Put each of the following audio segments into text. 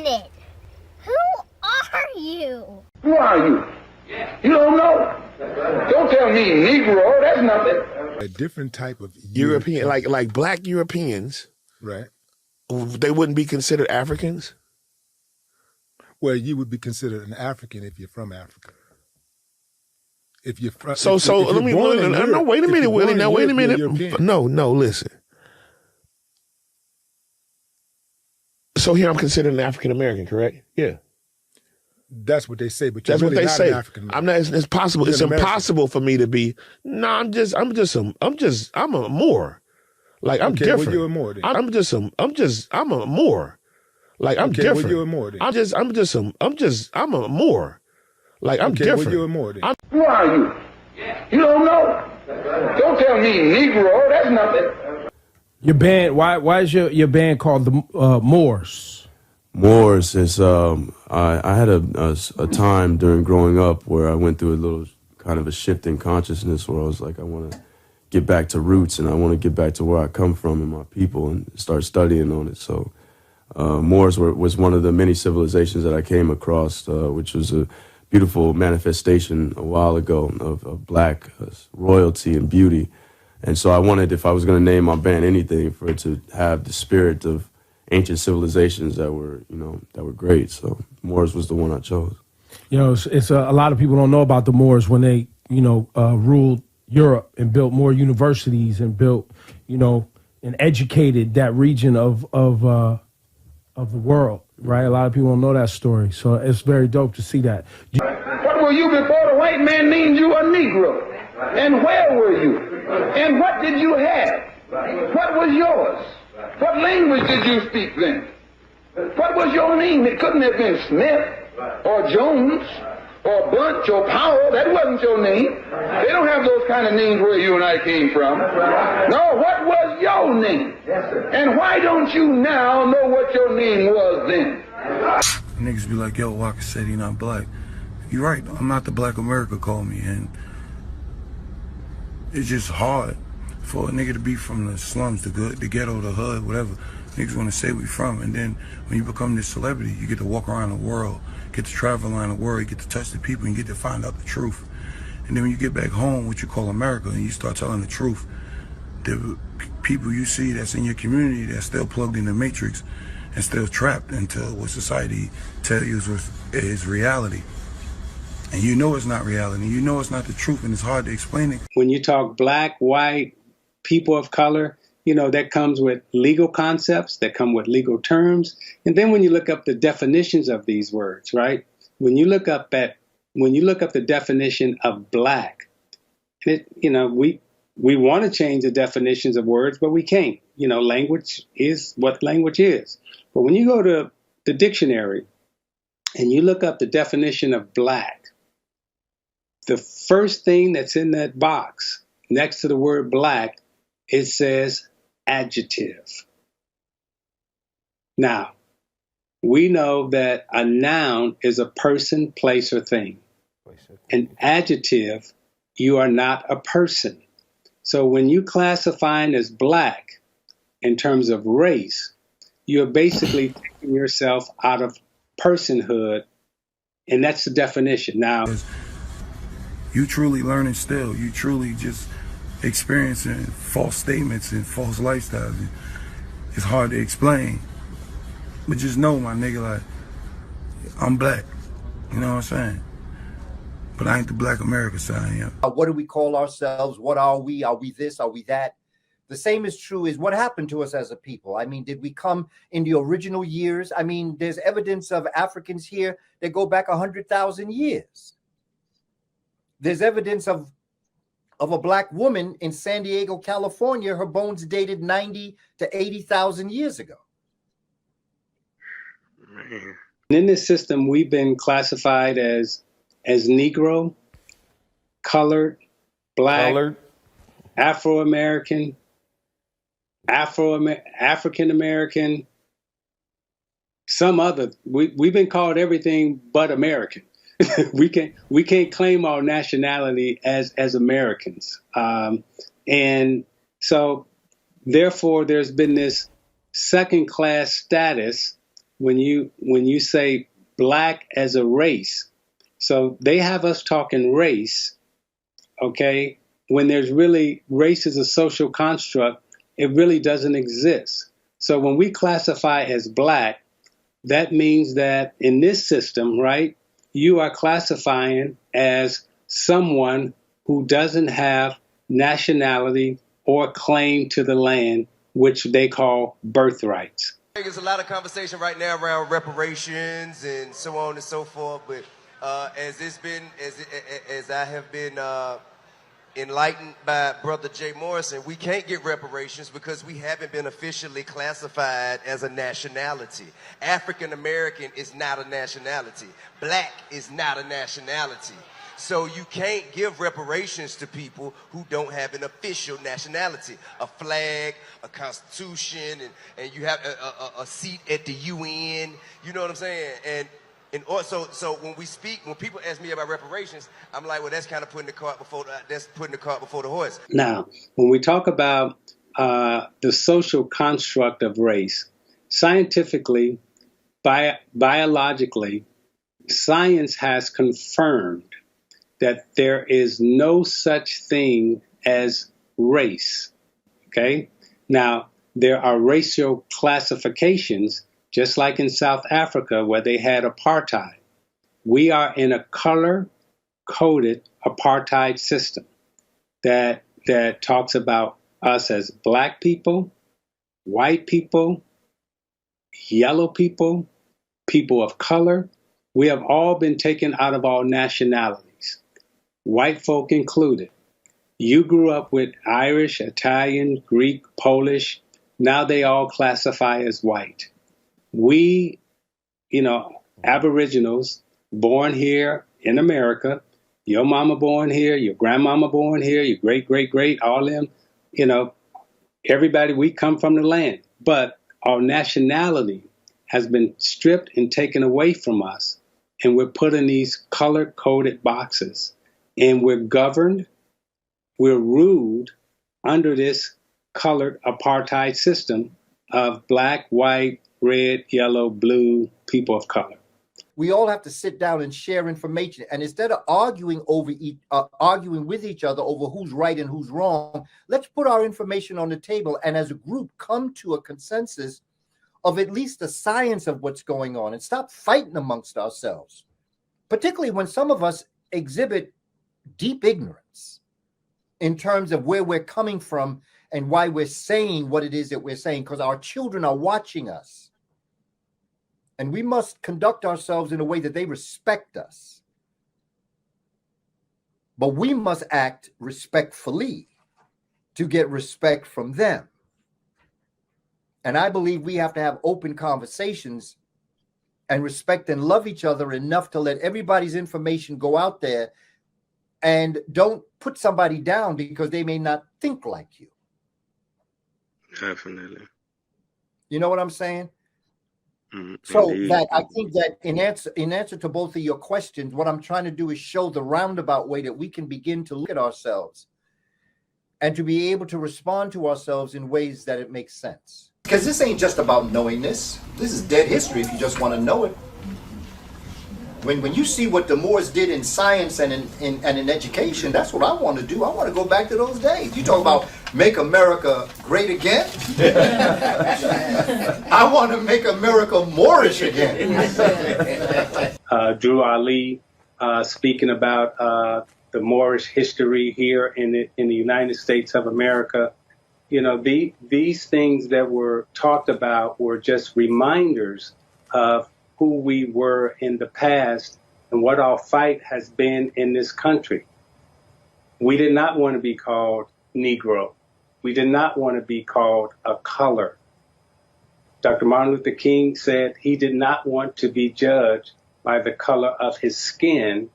minute. Who are you? Who are you? You don't know? Don't tell me Negro. That's nothing. A different type of European, like black Europeans, right? They wouldn't be considered Africans? Well, you would be considered an African if you're from Africa. If you're from, so let me. No, wait a minute, Willie. Now, wait a minute. No, listen. So here I'm considered an African American, correct? Yeah. That's what they say, but that's really what they say. I'm not. It's possible. It's impossible for me to be. No, I'm a Moor. Like I'm different. Well, you're a Moor then. I'm a Moor. Like I'm different. Well, you're a Moor then. I'm a Moor. Like I'm different. Well, you're a Moor then. Who are you? You don't know? Don't tell me Negro. That's nothing. Your band. Why is your band called the Moors? Moors is I had a time during growing up where I went through a little kind of a shift in consciousness where I was like, I want to get back to roots and I want to get back to where I come from and my people and start studying on it. So Moors was one of the many civilizations that I came across, which was a beautiful manifestation a while ago of black royalty and beauty. And so I wanted, if I was going to name my band anything, for it to have the spirit of ancient civilizations that were great. So Moors was the one I chose. You know, it's a lot of people don't know about the Moors when they, ruled Europe and built more universities and built, and educated that region of the world, right? A lot of people don't know that story. So it's very dope to see that. What were you before the white man named you a Negro? And where were you? And what did you have? What was yours? What language did you speak then? What was your name? It couldn't have been Smith or Jones or Bunch or Powell. That wasn't your name. They don't have those kind of names where you and I came from. No, what was your name? And why don't you now know what your name was then? Niggas be like, yo, Walker said he not black. You're right, I'm not the black America called me, and it's just hard for a nigga to be from the slums, the ghetto, the hood, whatever. Niggas want to say we from, and then when you become this celebrity, you get to walk around the world, get to travel around the world, you get to touch the people, and you get to find out the truth. And then when you get back home, what you call America, and you start telling the truth, the people you see that's in your community that's still plugged in the matrix and still trapped into what society tells you is reality. And you know it's not reality, you know it's not the truth, and it's hard to explain it. When you talk black, white, people of color, that comes with legal concepts, that come with legal terms. And then when you look up the definitions of these words, right? When you look up the definition of black, we want to change the definitions of words, but we can't. Language is what language is. But when you go to the dictionary and you look up the definition of black, the first thing that's in that box next to the word black, it says adjective. Now, we know that a noun is a person, place, or thing. An adjective, you are not a person. So when you classifying as black in terms of race, you're basically taking yourself out of personhood, and that's the definition. Now, you truly learning still. You truly just experiencing false statements and false lifestyles. It's hard to explain. But just know, my nigga, like, I'm black. You know what I'm saying? But I ain't the black America side. Yeah. What do we call ourselves? What are we? Are we this? Are we that? The same is true is what happened to us as a people. I mean, did we come in the original years? I mean, there's evidence of Africans here that go back 100,000 years. There's evidence of a black woman in San Diego, California. Her bones dated 90 to 80,000 years ago. In this system, we've been classified as Negro, colored, black, Afro-American, African-American, some other. We've been called everything but American. we can't claim our nationality as Americans. And so therefore there's been this second class status when you say black as a race, so they have us talking race, okay, when there's really, race is a social construct, it really doesn't exist. So when we classify as black, that means that in this system, right, you are classifying as someone who doesn't have nationality or claim to the land, which they call birthrights. There's a lot of conversation right now around reparations and so on and so forth, but as I have been enlightened by Brother Jay Morrison, we can't get reparations because we haven't been officially classified as a nationality. African American is not a nationality. Black is not a nationality. So you can't give reparations to people who don't have an official nationality, a flag, a constitution, and you have a seat at the UN. You know what I'm saying? And also, so when people ask me about reparations, I'm like, well, that's kind of putting the cart before the horse. Now, when we talk about the social construct of race, scientifically, biologically, science has confirmed that there is no such thing as race. Okay? Now, there are racial classifications, just like in South Africa where they had apartheid. We are in a color-coded apartheid system that talks about us as black people, white people, yellow people, people of color. We have all been taken out of our nationalities, white folk included. You grew up with Irish, Italian, Greek, Polish. Now they all classify as white. We, Aboriginals, born here in America, your mama born here, your grandmama born here, your great, all them, everybody, we come from the land. But our nationality has been stripped and taken away from us. And we're put in these color-coded boxes. And we're governed, we're ruled under this colored apartheid system of black, white, red, yellow, blue, people of color. We all have to sit down and share information. And instead of arguing with each other over who's right and who's wrong, let's put our information on the table and as a group come to a consensus of at least the science of what's going on and stop fighting amongst ourselves, particularly when some of us exhibit deep ignorance in terms of where we're coming from and why we're saying what it is that we're saying, because our children are watching us. And we must conduct ourselves in a way that they respect us. But we must act respectfully to get respect from them. And I believe we have to have open conversations and respect and love each other enough to let everybody's information go out there and don't put somebody down because they may not think like you. Definitely. You know what I'm saying? So indeed. That I think that in answer to both of your questions, what I'm trying to do is show the roundabout way that we can begin to look at ourselves and to be able to respond to ourselves in ways that it makes sense. Because this ain't just about knowing this. This is dead history if you just want to know it. When you see what the Moors did in science and in education, that's what I want to do. I want to go back to those days. You talk about make America great again? I want to make America Moorish again. Drew Ali speaking about the Moorish history here in the United States of America. These things that were talked about were just reminders of who we were in the past and what our fight has been in this country. We did not want to be called Negro. We did not want to be called a color. Dr. Martin Luther King said he did not want to be judged by the color of his skin,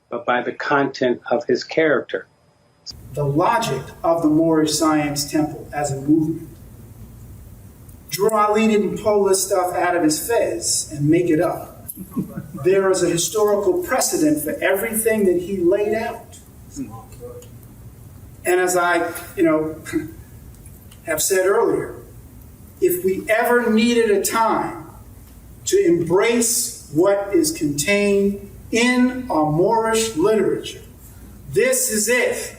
but by the content of his character. The logic of the Moorish Science Temple as a movement. Drew Ali didn't pull this stuff out of his fez and make it up. There is a historical precedent for everything that he laid out. And as I, have said earlier, if we ever needed a time to embrace what is contained in our Moorish literature. This is it.